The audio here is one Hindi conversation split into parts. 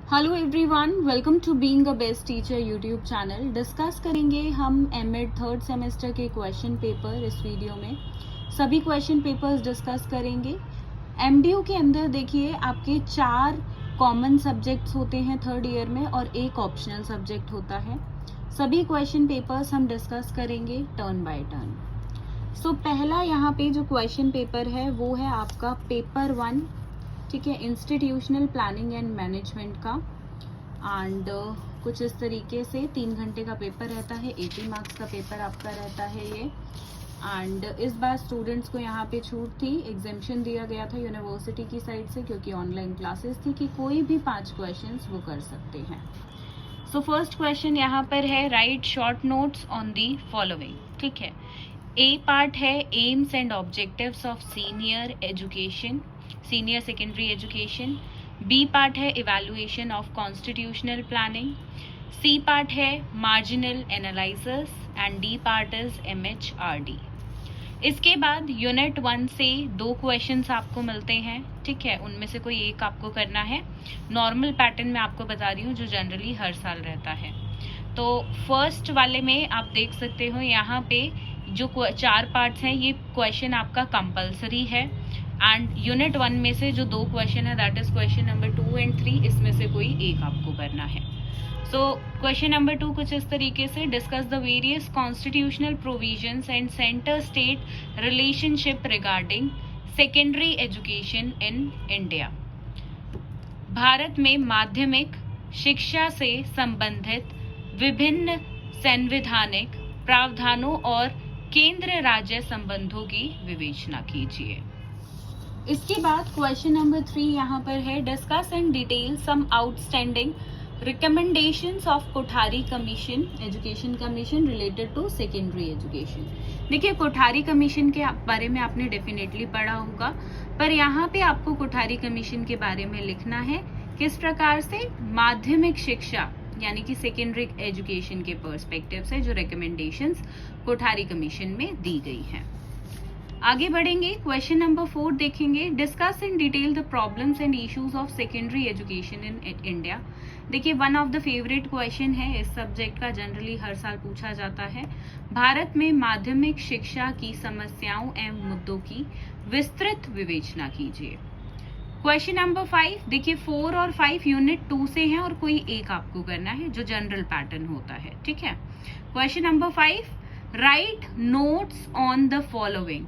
Hello everyone, welcome to being a best teacher YouTube channel. Discuss करेंगे हम एमएड थर्ड सेमेस्टर के क्वेश्चन पेपर। इस वीडियो में सभी क्वेश्चन पेपर्स डिस्कस करेंगे। एमडीयू के अंदर देखिए आपके 4 कॉमन सब्जेक्ट्स होते हैं थर्ड ईयर में और एक ऑप्शनल सब्जेक्ट होता है। सभी क्वेश्चन पेपर्स हम डिस्कस करेंगे टर्न बाय टर्न। सो पहला यहाँ पे जो क्वेश्चन पेपर है वो है आपका पेपर 1, ठीक है, इंस्टीट्यूशनल प्लानिंग एंड मैनेजमेंट का। एंड कुछ इस तरीके से 3 घंटे का पेपर रहता है, 80 मार्क्स का पेपर आपका रहता है ये। एंड इस बार स्टूडेंट्स को यहाँ पे छूट थी, एग्जेम्पशन दिया गया था यूनिवर्सिटी की साइड से, क्योंकि ऑनलाइन क्लासेस थी, कि कोई भी 5 क्वेश्चंस वो कर सकते हैं। सो फर्स्ट क्वेश्चन यहाँ पर है, write short notes on the following, ठीक है। ए पार्ट है aims and objectives of senior secondary education. B part है evaluation of constitutional planning. C part है marginal analysis and D part is MHRD। इसके बाद यूनिट 1 से 2 क्वेश्चंस आपको मिलते हैं, ठीक है, उनमें से कोई एक आपको करना है। नॉर्मल पैटर्न में आपको बता रही हूँ जो जनरली हर साल रहता है। तो फर्स्ट वाले में आप देख सकते हो यहाँ पे जो 4 पार्ट्स हैं, ये क्वेश्चन आपका कंपलसरी है। एंड यूनिट 1 में से जो 2 क्वेश्चन है, that is question number 2 and 3, इसमें से कोई एक आपको करना है। सो क्वेश्चन नंबर 2 कुछ इस तरीके से, discuss the various constitutional provisions and centre state relationship regarding secondary education in India. Bharat में माध्यमिक शिक्षा से संबंधित विभिन्न संवैधानिक प्रावधानों और केंद्र राज्य संबंधों की विवेचना कीजिए। इसके बाद क्वेश्चन नंबर 3 यहाँ पर है, discuss in detail some outstanding recommendations of Kothari commission, education commission related to secondary education. देखिए, कोठारी कमीशन के बारे में आपने डेफिनेटली पढ़ा होगा, पर यहाँ पे आपको कोठारी कमीशन के बारे में लिखना है किस प्रकार से माध्यमिक शिक्षा यानी कि सेकेंडरी एजुकेशन के पर्सपेक्टिव से जो रिकमेंडेशंस कोठारी कमीशन में दी गई हैं। आगे बढ़ेंगे, क्वेश्चन नंबर 4 देखेंगे, discuss in detail the problems and issues of secondary education in India. देखिए, one of the favourite question है इस सब्जेक्ट का, जनरली हर साल पूछा जाता है। भारत में माध्यमिक शिक्षा की समस्याओं एवं मुद्दों की विस्तृत विवेचना कीजिए। क्वेश्चन नंबर 5 देखिए, 4 और 5 यूनिट 2 से हैं और कोई एक आपको करना है जो जनरल पैटर्न होता है, ठीक है। Question number 5, write notes on the following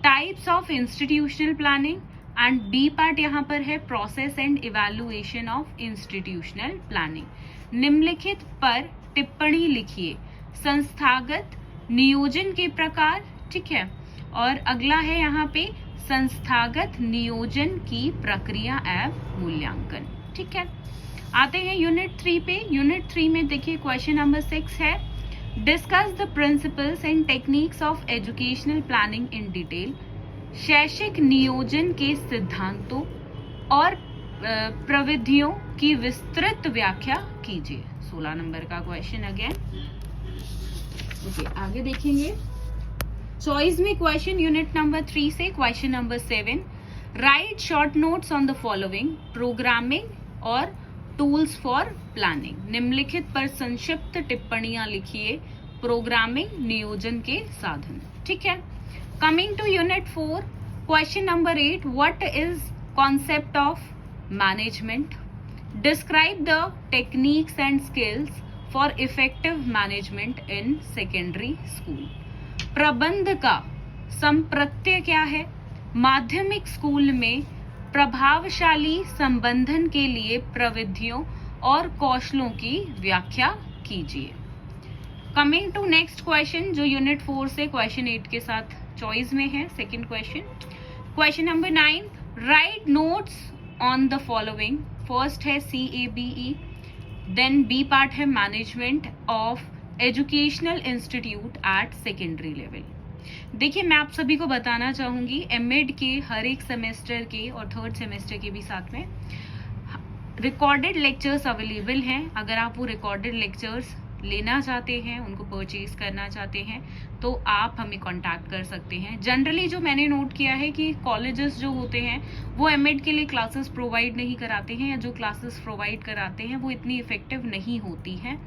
types of institutional planning and B part यहाँ पर है process and evaluation of institutional planning. निम्नलिखित पर टिप्पणी लिखिए, संस्थागत नियोजन के प्रकार, ठीक है, और अगला है यहाँ पे संस्थागत नियोजन की प्रक्रिया एवं मूल्यांकन, ठीक है। आते हैं यूनिट 3 पे। यूनिट 3 में देखिए क्वेश्चन नंबर 6 है, discuss the principles and techniques of educational planning in detail. शैक्षिक नियोजन के सिद्धांतों और प्रविधियों की विस्तृत व्याख्या कीजिए। 16 नंबर का क्वेश्चन अगेन। ओके, आगे देखेंगे। चॉइस में क्वेश्चन यूनिट नंबर 3 से question number 7, right short notes on the following programming और टूल्स फॉर प्लानिंग। निम्नलिखित पर संक्षिप्त टिप्पणियां लिखिए, प्रोग्रामिंग नियोजन के साधन, ठीक है। Coming to unit 4, question number 8, what is concept of management. Describe the techniques and skills for effective management in secondary school. प्रबंध का संप्रत्यय क्या है। माध्यमिक स्कूल में प्रभावशाली संबंधन के लिए प्रविधियों और कौशलों की व्याख्या कीजिए। कमिंग टू नेक्स्ट क्वेश्चन जो यूनिट 4 से क्वेश्चन 8 के साथ चॉइस में है, second question. Question number 9, right notes on the following. First है CABE, देन बी पार्ट है management of educational institute eight secondary level. देखिए, मैं आप सभी को बताना चाहूंगी, एमएड के हर एक सेमेस्टर के और थर्ड सेमेस्टर के भी साथ में रिकॉर्डेड लेक्चर्स अवेलेबल हैं। अगर आप वो रिकॉर्डेड लेक्चर्स लेना चाहते हैं, उनको परचेज करना चाहते हैं, तो आप हमें कांटेक्ट कर सकते हैं। जनरली जो मैंने नोट किया है कि कॉलेजेस जो होते हैं वो एमएड के लिए क्लासेस प्रोवाइड नहीं कराते हैं, या जो क्लासेस प्रोवाइड कराते हैं वो इतनी इफेक्टिव नहीं होती हैं।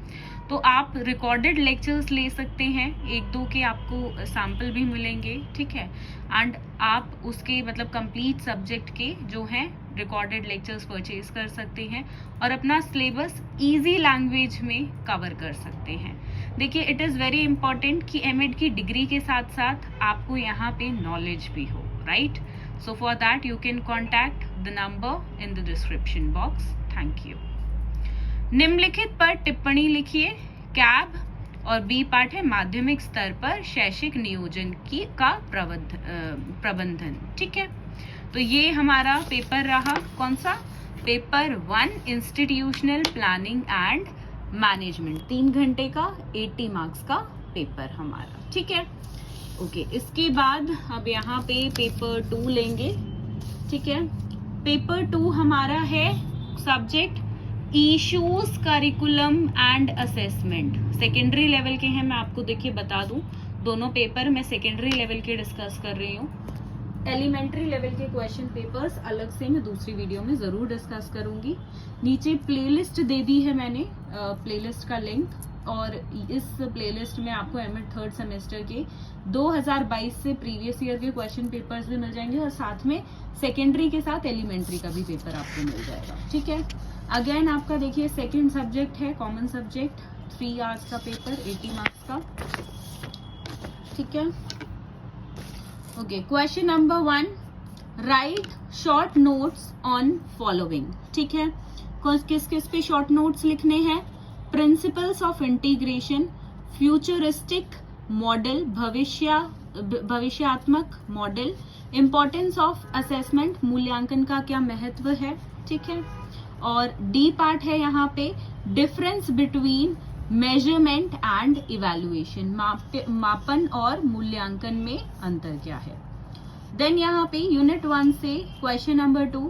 तो आप रिकॉर्डेड लेक्चर्स ले सकते हैं, एक दो के आपको सैम्पल भी मिलेंगे, ठीक है। एंड आप उसके मतलब कंप्लीट सब्जेक्ट के जो हैं रिकॉर्डेड लेक्चर्स परचेज कर सकते हैं और अपना सिलेबस इजी लैंग्वेज में कवर कर सकते हैं। देखिए, इट इज़ वेरी इंपॉर्टेंट कि एमएड की डिग्री के साथ साथ आपको यहाँ पे नॉलेज भी हो, right. So for that you can contact the number in the description box. Thank you. निम्नलिखित पर टिप्पणी लिखिए। कैब और बी पार्ट है माध्यमिक स्तर पर शैक्षिक नियोजन की का प्रबंधन, ठीक है। तो ये हमारा पेपर रहा, कौन सा? Paper 1 institutional planning and management, 3 घंटे का 80 मार्क्स का पेपर हमारा, ठीक है। ओके, इसके बाद अब यहाँ पे पेपर 2 लेंगे, ठीक है। पेपर 2 हमारा है subject issues curriculum and assessment. Secondary level के हैं, मैं आपको देखिए बता दूं, दोनों पेपर मैं सेकेंडरी लेवल के डिस्कस कर रही हूँ। एलिमेंट्री लेवल के क्वेश्चन पेपर्स अलग से मैं दूसरी वीडियो में जरूर डिस्कस करूंगी। नीचे प्लेलिस्ट दे दी है मैंने, प्लेलिस्ट का लिंक, और इस प्लेलिस्ट में आपको एमएड 3rd सेमेस्टर के 2022 से प्रीवियस ईयर के क्वेश्चन पेपर्स भी मिल जाएंगे, और साथ में सेकेंडरी के साथ एलिमेंट्री का भी पेपर आपको मिल जाएगा, ठीक है। अगेन आपका देखिए सेकेंड सब्जेक्ट है कॉमन सब्जेक्ट, 3 आवर्स का पेपर, 80 मार्क्स का, ठीक है। Okay, question number 1, write short notes on following, ठीक है। किस किस पे शॉर्ट नोट्स लिखने हैं? Principles of integration, futuristic model, भविष्यात्मक मॉडल, इंपॉर्टेंस ऑफ असेसमेंट, मूल्यांकन का क्या महत्व है, ठीक है। और डी पार्ट है यहाँ पे difference between measurement and evaluation, मापन और मूल्यांकन में अंतर क्या है। देन यहाँ पे यूनिट 1 से क्वेश्चन नंबर 2,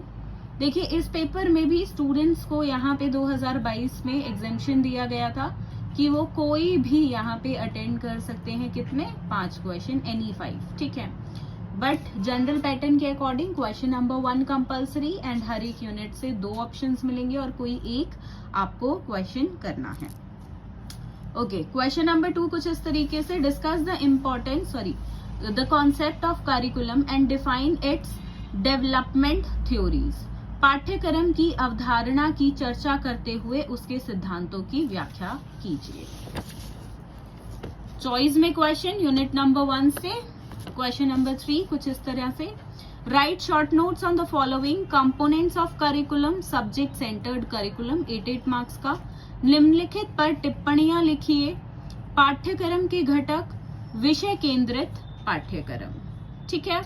देखिए इस पेपर में भी स्टूडेंट्स को यहाँ पे 2022 में एग्जेम्पशन दिया गया था कि वो कोई भी यहाँ पे अटेंड कर सकते हैं, कितने? 5 क्वेश्चन, एनी 5, ठीक है। बट जनरल पैटर्न के according question number 1 compulsory and हर एक यूनिट से 2 ऑप्शंस मिलेंगे और कोई एक आपको क्वेश्चन करना है। ओके, क्वेश्चन नंबर 2 कुछ इस तरीके से, discuss the concept of curriculum and define its development theories. पाठ्यक्रम की अवधारणा की चर्चा करते हुए उसके सिद्धांतों की व्याख्या कीजिए। चॉइस में क्वेश्चन यूनिट नंबर 1 से क्वेश्चन नंबर 3 कुछ इस तरह से, right short notes on the following components of curriculum, subject centred curriculum, 8 marks का। निम्नलिखित पर टिप्पणियां लिखिए। पाठ्यक्रम के घटक, विषय केंद्रित पाठ्यक्रम, ठीक है।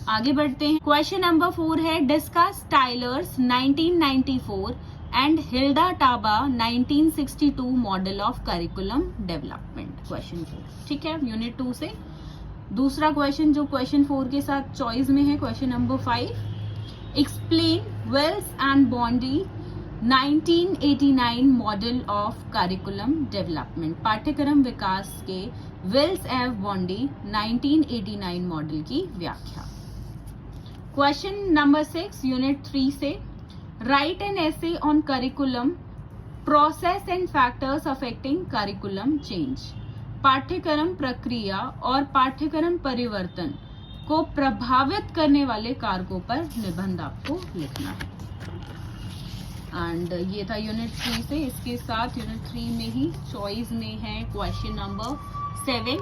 आगे बढ़ते हैं। क्वेश्चन नंबर 4 है discuss Tyler's 1994 and Hilda Taba 1962 model of curriculum development, question 4, ठीक है, यूनिट 2 से। दूसरा क्वेश्चन जो क्वेश्चन 4 के साथ चॉइस में है, question number 5, explain Wiles and Bondi 1989 model of curriculum development, पाठ्यक्रम विकास के वेल्स एव बॉन्डी 1989 मॉडल की व्याख्या। क्वेश्चन नंबर 6 यूनिट 3 से, right an essay on curriculum process and factors affecting curriculum change, पाठ्यक्रम प्रक्रिया और पाठ्यक्रम परिवर्तन को प्रभावित करने वाले कारकों पर निबंध आपको लिखना है। एंड ये था यूनिट 3 से। इसके साथ यूनिट 3 में ही चॉइस में है क्वेश्चन नंबर 7,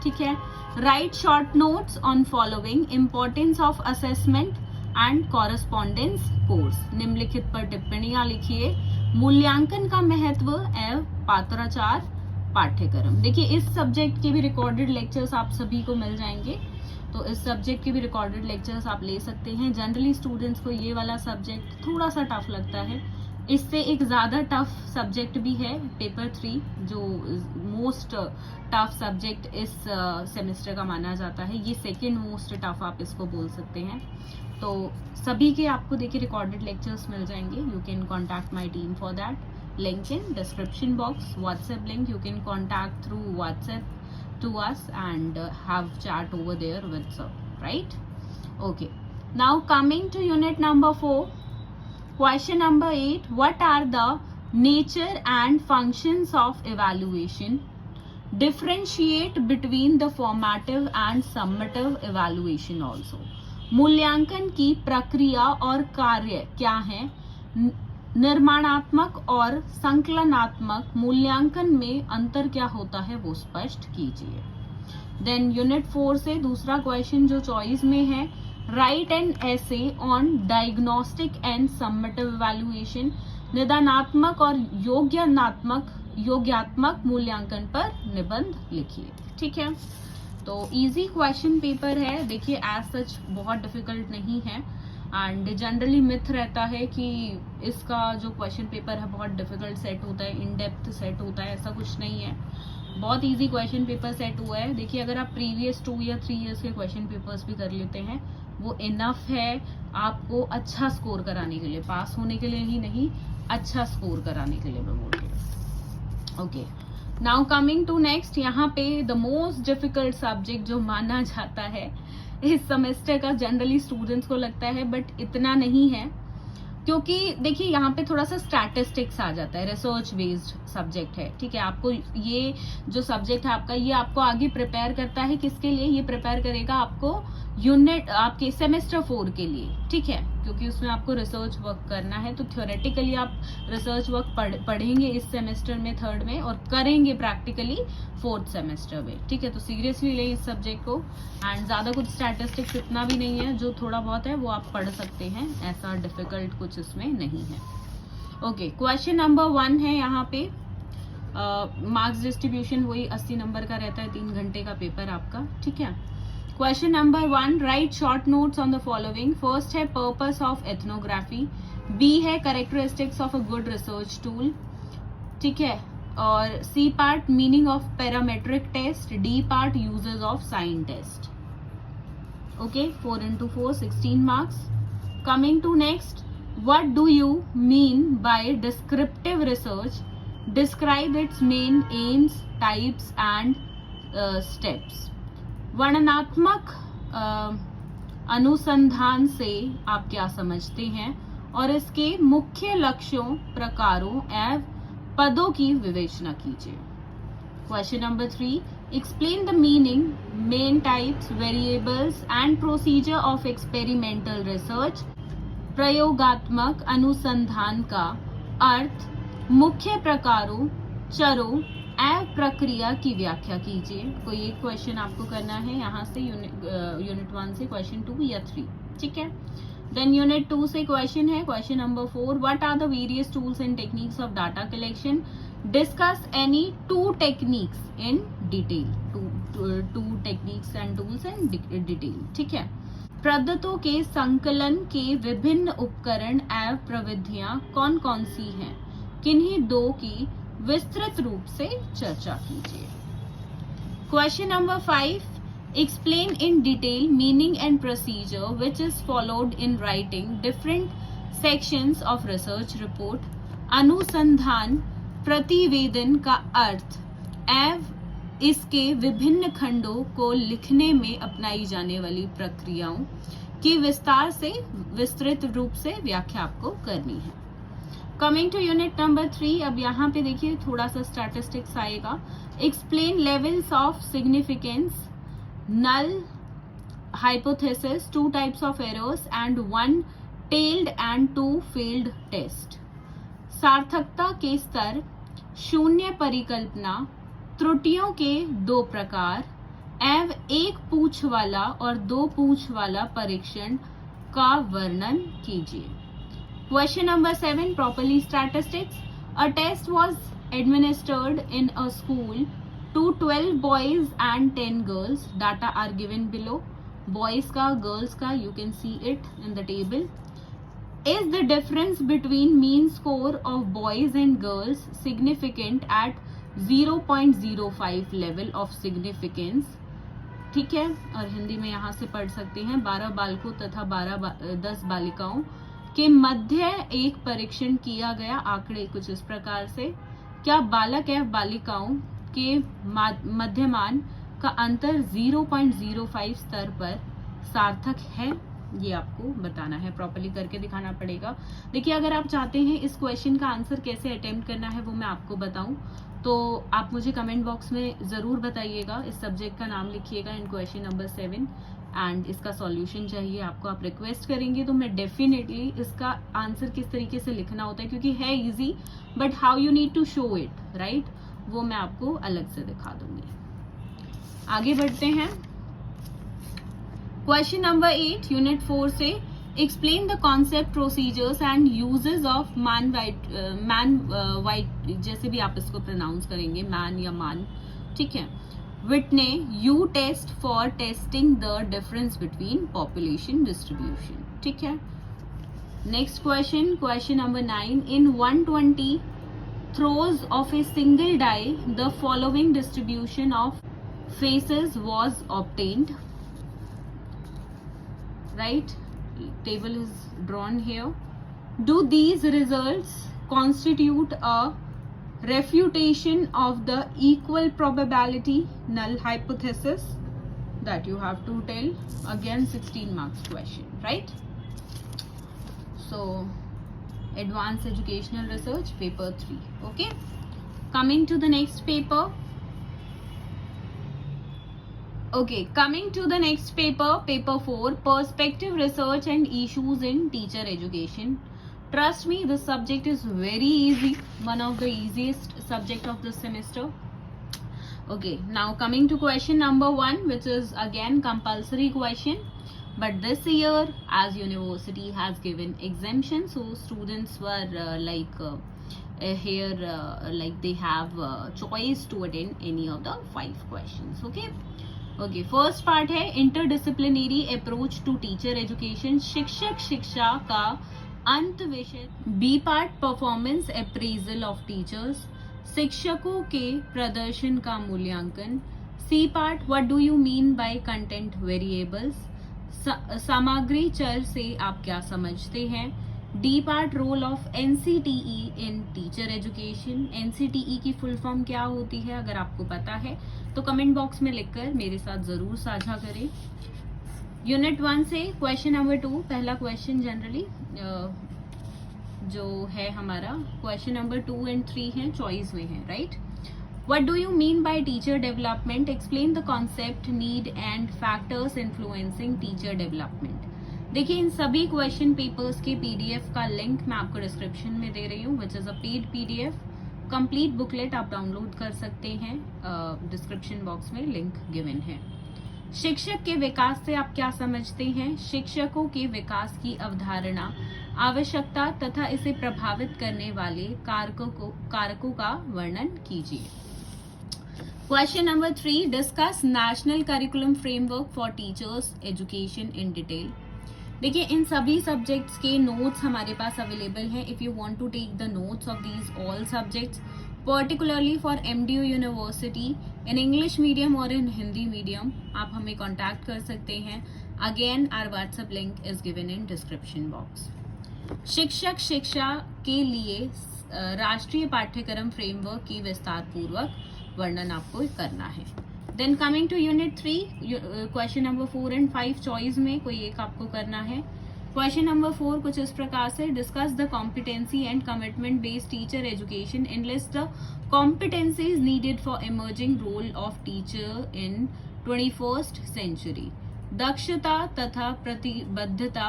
ठीक है। Write short notes on following importance of assessment and correspondence course, निम्नलिखित पर टिप्पणियां लिखिए। मूल्यांकन का महत्व एवं पात्राचार पाठ्यक्रम। देखिए इस सब्जेक्ट के भी रिकॉर्डेड लेक्चर्स आप सभी को मिल जाएंगे, तो इस सब्जेक्ट के भी रिकॉर्डेड लेक्चर्स आप ले सकते हैं। जनरली स्टूडेंट्स को ये वाला सब्जेक्ट थोड़ा सा टफ लगता है, इससे एक ज़्यादा टफ सब्जेक्ट भी है पेपर 3, जो मोस्ट टफ सब्जेक्ट इस सेमेस्टर का माना जाता है। ये सेकेंड मोस्ट टफ आप इसको बोल सकते हैं। तो सभी के आपको देखिए रिकॉर्डेड लेक्चर्स मिल जाएंगे. You can contact my team for that. Link in description box. WhatsApp link you can contact through WhatsApp to us and have chat over there with sir, right? Okay, now coming to unit number 4, question number 8, what are the nature and functions of evaluation? Differentiate between the formative and summative evaluation also. मूल्यांकन की प्रक्रिया और कार्य क्या है? निर्माणात्मक और संकलनात्मक मूल्यांकन में अंतर क्या होता है वो स्पष्ट कीजिए. देन यूनिट 4 से दूसरा क्वेश्चन जो चॉइस में है, write an essay on diagnostic and summative evaluation. निदानात्मक और योग्यात्मक मूल्यांकन पर निबंध लिखिए. ठीक है, तो इजी क्वेश्चन पेपर है. देखिए एज सच बहुत डिफिकल्ट नहीं है एंड जनरली मिथ रहता है कि इसका जो क्वेश्चन पेपर है बहुत डिफिकल्ट सेट होता है, इन डेप्थ सेट होता है. ऐसा कुछ नहीं है, बहुत इजी क्वेश्चन पेपर सेट हुआ है. देखिए अगर आप प्रीवियस 2 या 3 इयर्स के क्वेश्चन पेपर्स भी कर लेते हैं वो इनफ है आपको अच्छा स्कोर कराने के लिए, पास होने के लिए ही नहीं, अच्छा स्कोर कराने के लिए मैं बोल रही हूँ. Okay, now coming to next. यहाँ पे द मोस्ट डिफिकल्ट सब्जेक्ट जो माना जाता है इस सेमेस्टर का, जनरली स्टूडेंट्स को लगता है बट इतना नहीं है, क्योंकि देखिए यहाँ पे थोड़ा सा स्टैटिस्टिक्स आ जाता है. रिसर्च बेस्ड सब्जेक्ट है. ठीक है, आपको ये जो सब्जेक्ट है आपका, ये आपको आगे प्रिपेयर करता है. किसके लिए ये प्रिपेयर करेगा? आपको यूनिट आपके सेमेस्टर 4 के लिए. ठीक है, क्योंकि उसमें आपको रिसर्च वर्क करना है. तो थ्योरेटिकली आप रिसर्च वर्क पढ़ेंगे इस सेमेस्टर में 3rd में और करेंगे प्रैक्टिकली 4th सेमेस्टर में. ठीक है, तो सीरियसली लें इस सब्जेक्ट को. एंड ज्यादा कुछ स्टैटिस्टिक्स इतना भी नहीं है, जो थोड़ा बहुत है वो आप पढ़ सकते हैं, ऐसा डिफिकल्ट कुछ इसमें नहीं है. ओके, क्वेश्चन नंबर 1 है यहाँ पे. मार्क्स डिस्ट्रीब्यूशन वही 80 नंबर का रहता है, 3 घंटे का पेपर आपका. ठीक है, question number 1, write short notes on the following. First है पर्पस ऑफ एथनोग्राफी. बी है characteristics of a good research tool. ठीक है, और C part meaning of parametric test. D part uses of sign test. Okay, 4 into 4 16 marks. Coming to next, what do you mean by descriptive research? Describe its main aims, types and steps. वर्णनात्मक अनुसंधान से आप क्या समझते हैं और इसके मुख्य लक्ष्यों, प्रकारों एवं पदों की विवेचना कीजिए. Question number 3, explain the meaning, main types, variables and procedure of experimental research. प्रयोगात्मक अनुसंधान का अर्थ, मुख्य प्रकारों, चरों एवं प्रक्रिया की व्याख्या कीजिए. कोई एक क्वेश्चन आपको करना है यहाँ से, यूनिट 1 से क्वेश्चन 2 या 3. ठीक है, देन यूनिट 2 से क्वेश्चन है question number 4, what are the various tools and techniques of data collection? Discuss any 2 techniques in detail. 2 techniques and tools in detail. ठीक है, पद्धतों के संकलन के विभिन्न उपकरण एवं प्रविधियां कौन कौन सी हैं? किन्हीं 2 की विस्तृत रूप से चर्चा कीजिए. Question number 5, explain in detail meaning and procedure which is followed in writing different sections of research report. अनुसंधान प्रतिवेदन का अर्थ एवं इसके विभिन्न खंडों को लिखने में अपनाई जाने वाली प्रक्रियाओं की विस्तार से विस्तृत रूप से व्याख्या आपको करनी है. कमिंग टू यूनिट नंबर 3, अब यहाँ पे देखिए थोड़ा सा स्टैटिस्टिक्स आएगा. Explain levels of significance, null hypothesis, 2 types of errors and 1 tailed and 2 tailed test. सार्थकता के स्तर, शून्य परिकल्पना, त्रुटियों के 2 प्रकार एवं 1 पूछ वाला और 2 पूछ वाला परीक्षण का वर्णन कीजिए. Question number 7, properly statistics. A test was administered in a school to 12 boys and 10 girls. Data are given below. Boys का, girls का, you can see it in the table. Is the difference between mean score of boys and girls significant at 0.05 level of significance? ठीक है, और हिंदी में यहाँ से पढ़ सकते हैं 12 बालकों तथा 10 बालिकाओं के मध्य एक परीक्षण किया गया। आंकड़े कुछ इस प्रकार से, क्या बालक एवं बालिकाओं के मध्यमान का अंतर 0.05 स्तर पर सार्थक है, ये आपको बताना है, प्रॉपर्ली करके दिखाना पड़ेगा। देखिए, अगर आप चाहते हैं इस क्वेश्चन का आंसर कैसे अटेम्प्ट करना है वो मैं आपको बताऊं, तो आप मुझे कमेंट बॉक्स में जरूर बताइएगा। इस सब्जेक्ट का नाम लिखिएगा इन क्वेश्चन नंबर 7 एंड इसका सॉल्यूशन चाहिए आपको। आप रिक्वेस्ट करेंगे तो मैं डेफिनेटली इसका आंसर किस तरीके से लिखना होता है, क्योंकि है easy but how you need to show it, right, वो मैं आपको अलग से दिखा दूंगी। आगे बढ़ते हैं। क्वेश्चन नंबर 8 यूनिट 4 से, explain the concept, procedures and uses of man white, जैसे भी आप इसको प्रोनाउंस करेंगे, मैन या मान, ठीक है। Whitney U test for testing the difference between population distribution, ठीक है। Next question, question number 9, in 120 throws of a single die the following distribution of faces was obtained, right, table is drawn here. Do these results constitute a refutation of the equal probability null hypothesis? That you have to tell. Again 16 marks question, right? So Advanced Educational Research paper 3. Okay, coming to the next paper. Okay, coming to the next paper, paper 4, Perspective Research and Issues in Teacher Education. Trust me, this subject is very easy, one of the easiest subject of this semester. Okay, now coming to question number 1, which is again compulsory question. But this year, as university has given exemption, so students were like they have choice to attend any of the 5 questions. Okay, first part है interdisciplinary approach to teacher education, शिक्षक शिक्षा का अंत विषय। B part performance appraisal of teachers, शिक्षकों के प्रदर्शन का मूल्यांकन। C part what do you mean by content variables, सामग्री चर से आप क्या समझते हैं। The part role of NCTE in teacher education, NCTE की फुल फॉर्म क्या होती है, अगर आपको पता है तो कमेंट बॉक्स में लिखकर मेरे साथ जरूर साझा करें। यूनिट 1 से क्वेश्चन नंबर 2, पहला क्वेश्चन जनरली जो है हमारा, क्वेश्चन नंबर 2 एंड 3 है, चॉइस में है, right. What do you mean by teacher development? Explain the concept, need and factors influencing teacher development. देखिए, इन सभी क्वेश्चन पेपर्स के पीडीएफ का लिंक मैं आपको डिस्क्रिप्शन में दे रही हूँ, which is a paid PDF. Complete booklet आप डाउनलोड कर सकते हैं, डिस्क्रिप्शन बॉक्स में लिंक गिवन है। शिक्षक के विकास से आप क्या समझते हैं, शिक्षकों के विकास की अवधारणा, आवश्यकता तथा इसे प्रभावित करने वाले कारकों का वर्णन कीजिए। Question number 3, discuss national curriculum framework for teachers education in detail. देखिए, इन सभी सब्जेक्ट्स के नोट्स हमारे पास अवेलेबल हैं। If you want to take the notes of these all subjects, particularly for MDU university in English medium और इन हिंदी मीडियम, आप हमें कॉन्टैक्ट कर सकते हैं। Again our WhatsApp link is given in description box. शिक्षक शिक्षा के लिए राष्ट्रीय पाठ्यक्रम फ्रेमवर्क की विस्तार पूर्वक वर्णन आपको करना है। Then coming to unit 3, question number 4 and 5 choice में कोई एक आपको करना है। क्वेश्चन नंबर 4 कुछ इस प्रकार से, discuss the competency and commitment based teacher education, enlist the competencies needed for emerging role of teacher in 21st century. दक्षता तथा प्रतिबद्धता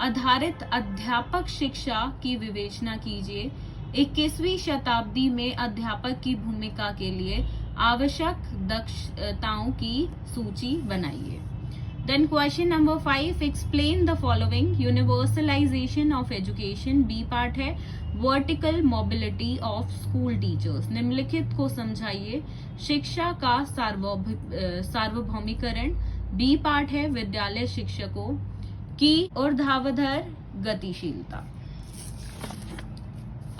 आधारित अध्यापक शिक्षा की विवेचना कीजिए। 21वीं शताब्दी में अध्यापक की भूमिका के लिए आवश्यक दक्षताओं की सूची बनाइए। Then question number 5, explain the following, universalization of education. B part है vertical mobility of school teachers, निम्नलिखित को समझाइए। शिक्षा का सार्वभौमिकरण। बी पार्ट है विद्यालय शिक्षकों की ऊर्ध्वाधर गतिशीलता।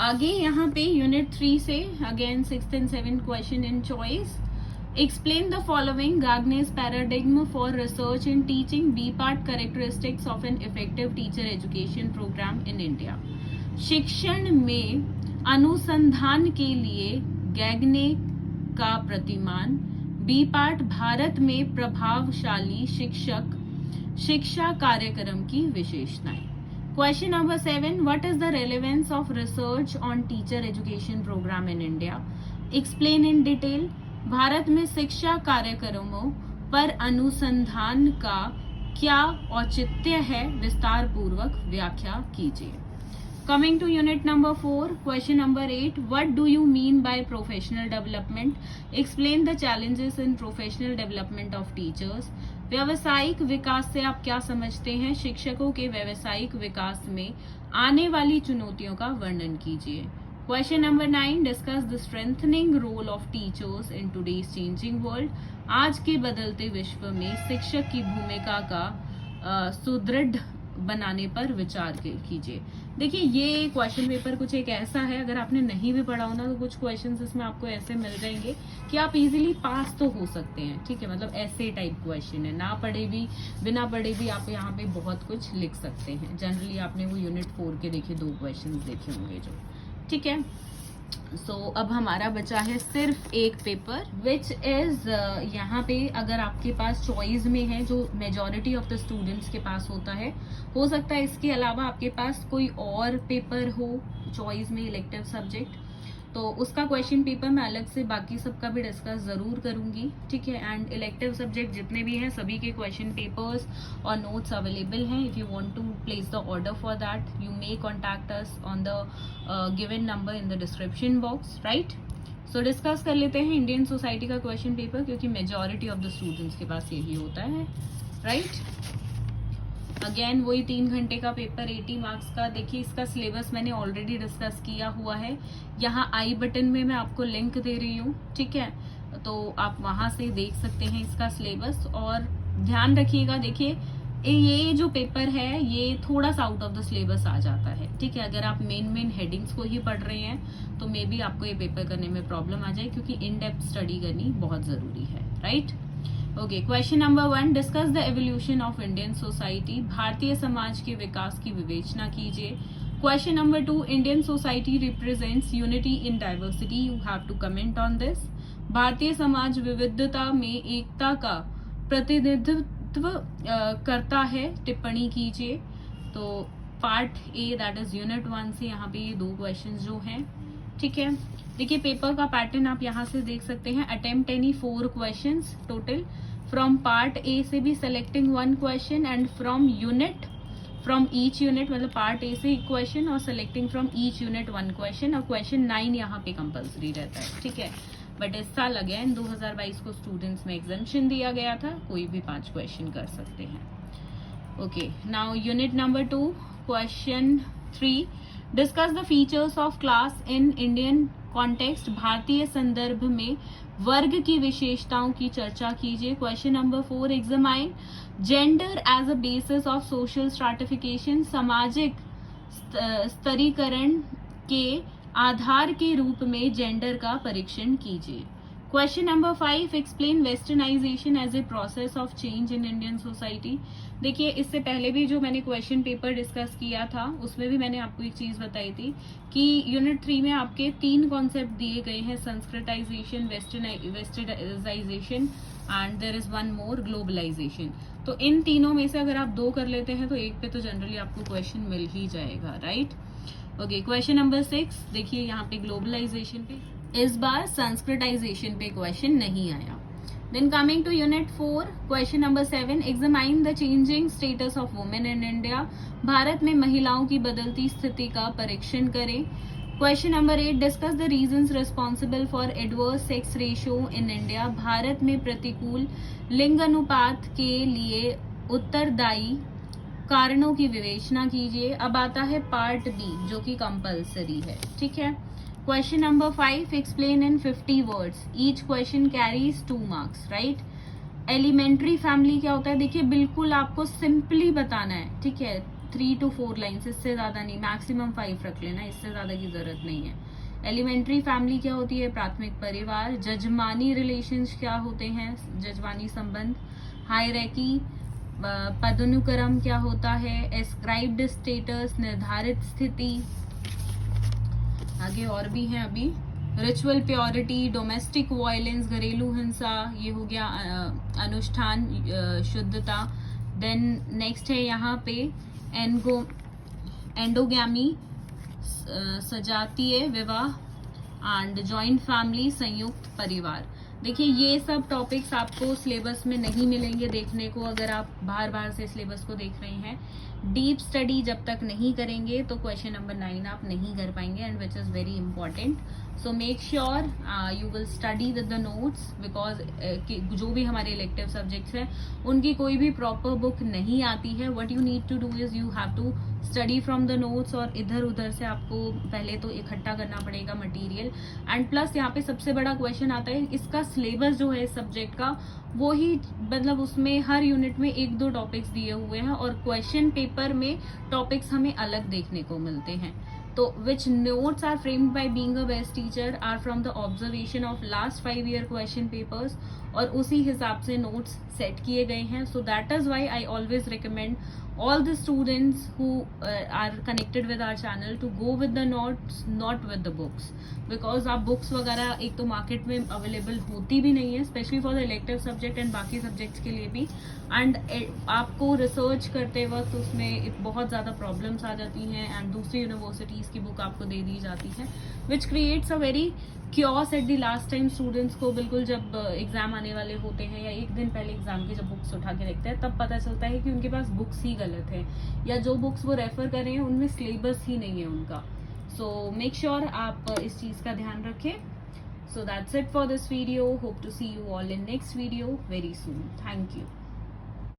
आगे यहाँ पे यूनिट 3 से again 6th and 7th question in choice. Explain the following Gagne's paradigm for research in teaching. B part characteristics of an effective teacher education program in India. शिक्षण में अनुसंधान के लिए गैगने का प्रतिमान. बी पार्ट भारत में प्रभावशाली शिक्षक शिक्षा कार्यक्रम की विशेषताएं. Question number 7. What is the relevance of research on teacher education program in India? Explain in detail. Bharat में शिक्षा कार्यक्रमों पर अनुसंधान का क्या औचित्य है, विस्तार पूर्वक व्याख्या कीजिए. Coming to unit number 4, question number 8. What do you mean by professional development? Explain the challenges in professional development of teachers. व्यावसायिक विकास से आप क्या समझते हैं? शिक्षकों के व्यावसायिक विकास में आने वाली चुनौतियों का वर्णन कीजिए. Question number 9. Discuss the strengthening role of teachers in today's changing world. आज के बदलते विश्व में शिक्षक की भूमिका का सुदृढ़ बनाने पर विचार कीजिए. देखिए ये क्वेश्चन पेपर कुछ एक ऐसा है, अगर आपने नहीं भी पढ़ा हो ना तो कुछ क्वेश्चंस इसमें आपको ऐसे मिल जाएंगे कि आप इजीली पास तो हो सकते हैं. ठीक है, मतलब ऐसे टाइप क्वेश्चन है, ना पढ़े भी बिना पढ़े भी आप यहाँ पे बहुत कुछ लिख सकते हैं. जनरली आपने वो यूनिट 4 के देखिए 2 क्वेश्चन देखे होंगे जो. ठीक है, सो अब हमारा बचा है सिर्फ एक पेपर विच इज यहाँ पे अगर आपके पास चॉइस में है, जो मेजॉरिटी ऑफ द स्टूडेंट्स के पास होता है, हो सकता है इसके अलावा आपके पास कोई और पेपर हो चॉइस में इलेक्टिव सब्जेक्ट, तो उसका क्वेश्चन पेपर मैं अलग से बाकी सबका भी डिस्कस जरूर करूंगी. ठीक है, एंड इलेक्टिव सब्जेक्ट जितने भी हैं सभी के क्वेश्चन पेपर्स और नोट्स अवेलेबल हैं. If you want to place the order for that you may contact us on the given number in the description box. Right, so discuss कर लेते हैं इंडियन सोसाइटी का क्वेश्चन पेपर, क्योंकि मेजॉरिटी ऑफ द स्टूडेंट्स के पास यही होता है. राइट, अगेन वही 3 घंटे का पेपर 80 मार्क्स का. देखिए इसका सिलेबस मैंने ऑलरेडी डिस्कस किया हुआ है, यहाँ आई बटन में मैं आपको लिंक दे रही हूँ. ठीक है, तो आप वहां से देख सकते हैं इसका सिलेबस. और ध्यान रखिएगा, देखिए ये जो पेपर है ये थोड़ा सा आउट ऑफ द सिलेबस आ जाता है. ठीक है, अगर आप मेन हेडिंग्स को ही पढ़ रहे हैं तो मे बी आपको ये पेपर करने में प्रॉब्लम आ जाए, क्योंकि इन डेप्थ स्टडी करनी बहुत जरूरी है. Right, okay. Question number 1. Discuss the evolution of Indian society. भारतीय समाज के विकास की विवेचना कीजिए. Question number 2. Indian society represents unity in diversity. You have to comment on this. भारतीय समाज विविधता में एकता का प्रतिनिधित्व करता है. टिप्पणी कीजिए. तो part A that is unit 1 से यहाँ पे ये 2 क्वेश्चन जो हैं. ठीक है, देखिए पेपर का पैटर्न आप यहाँ से देख सकते हैं. Attempt any 4 questions total. From part A से भी selecting 1 question and from each unit, मतलब पार्ट ए से 1 क्वेश्चन और selecting from each unit 1 question. और क्वेश्चन 9 यहाँ पे कंपल्सरी रहता है. ठीक है, बट इस साल अगेन 2022 को स्टूडेंट्स में एग्जाम्शन दिया गया था, कोई भी 5 क्वेश्चन कर सकते हैं. Okay, now unit number 2 question 3. Discuss the features of class in Indian context. भारतीय संदर्भ में वर्ग की विशेषताओं की चर्चा कीजिए. Question number 4. Examine gender as a basis of social stratification. सामाजिक स्तरीकरण के आधार के रूप में जेंडर का परीक्षण कीजिए. Question number 5. Explain westernization as a process of change in Indian society. देखिए इससे पहले भी जो मैंने क्वेश्चन पेपर डिस्कस किया था उसमें भी मैंने आपको एक चीज बताई थी कि यूनिट 3 में आपके 3 कॉन्सेप्ट दिए गए हैं. Sanskritization, westernization and there is one more, globalization. तो इन तीनों में से अगर आप 2 कर लेते हैं तो एक पे तो जनरली आपको क्वेश्चन मिल ही जाएगा. Right, okay. Question number 6. देखिए यहाँ पे ग्लोबलाइजेशन पे, इस बार संस्कृताइजेशन पे क्वेश्चन नहीं आया. Then coming to unit 4, question number 7. Examine the changing status of women in India. Bharat में महिलाओं की बदलती स्थिति का परीक्षण करें. Question number 8. Discuss the reasons responsible for adverse sex ratio in India. Bharat में प्रतिकूल लिंग अनुपात के लिए उत्तरदायी कारणों की विवेचना कीजिए. अब आता है पार्ट बी जो कि कंपल्सरी है. ठीक है. Question number 5. Explain in 50 words. Each question carries 2 marks. Right? Elementary family क्या होता है? देखिए बिल्कुल आपको सिंपली बताना है. ठीक है, 3 to 4 लाइन्स, इससे ज्यादा नहीं. मैक्सिमम 5 रख लेना, इससे ज्यादा की जरूरत नहीं है. एलिमेंट्री फैमिली क्या होती है? प्राथमिक परिवार। जजमानी रिलेशंस क्या होते हैं? जजमानी संबंध। हायरार्की पदानुक्रम क्या होता है? एस्क्राइब्ड स्टेटस निर्धारित स्थिति। आगे और भी हैं अभी। रिचुअल प्योरिटी, डोमेस्टिक वायलेंस घरेलू हिंसा, ये हो गया अनुष्ठान शुद्धता। देन नेक्स्ट है यहाँ पे एंडोगैमी सजातीय विवाह एंड जॉइंट फैमिली संयुक्त परिवार। देखिए ये सब टॉपिक्स आपको सिलेबस में नहीं मिलेंगे देखने को अगर आप बार बार से सिलेबस को देख रहे हैं। डीप स्टडी जब तक नहीं करेंगे तो क्वेश्चन नंबर 9 आप नहीं कर पाएंगे and which is very important. So make sure you will study with the notes because जो भी हमारे इलेक्टिव सब्जेक्ट्स हैं उनकी कोई भी प्रॉपर बुक नहीं आती है। What you need to do is you have to study from the notes और इधर उधर से आपको पहले तो इकट्ठा करना पड़ेगा मटेरियल। एंड प्लस यहाँ पे सबसे बड़ा क्वेश्चन आता है इसका सिलेबस जो है इस सब्जेक्ट का वो ही मतलब उसमें हर यूनिट में 1-2 टॉपिक्स दिए हुए हैं और क्वेश्चन पेपर में टॉपिक्स हमें अलग देखने को मिलते हैं। तो which notes are framed by being a best teacher are from the observation of last 5 year question papers और उसी हिसाब से नोट्स सेट किए गए हैं। So that is why I always recommend all the students who are connected with our channel to go with the notes not with the books because आप बुक्स वगैरह एक तो मार्केट में अवेलेबल होती भी नहीं है specially for the elective subject and बाकी सब्जेक्ट्स के लिए भी। एंड आपको रिसर्च करते वक्त उसमें बहुत ज़्यादा प्रॉब्लम्स आ जाती हैं एंड दूसरी यूनिवर्सिटीज़ की बुक आपको दे दी जाती है which creates a very chaos at the last time. Students को बिल्कुल जब एग्जाम आने वाले होते हैं या एक दिन पहले एग्जाम की जब बुक्स उठा के रखते हैं तब पता चलता है कि उनके पास बुक्स ही गलत है या जो बुक्स वो रेफर कर रहे हैं उनमें सिलेबस ही नहीं है उनका। सो मेक श्योर आप इस चीज़ का ध्यान रखें। So that's it for this video. Hope to see you all in next video very soon. Thank you.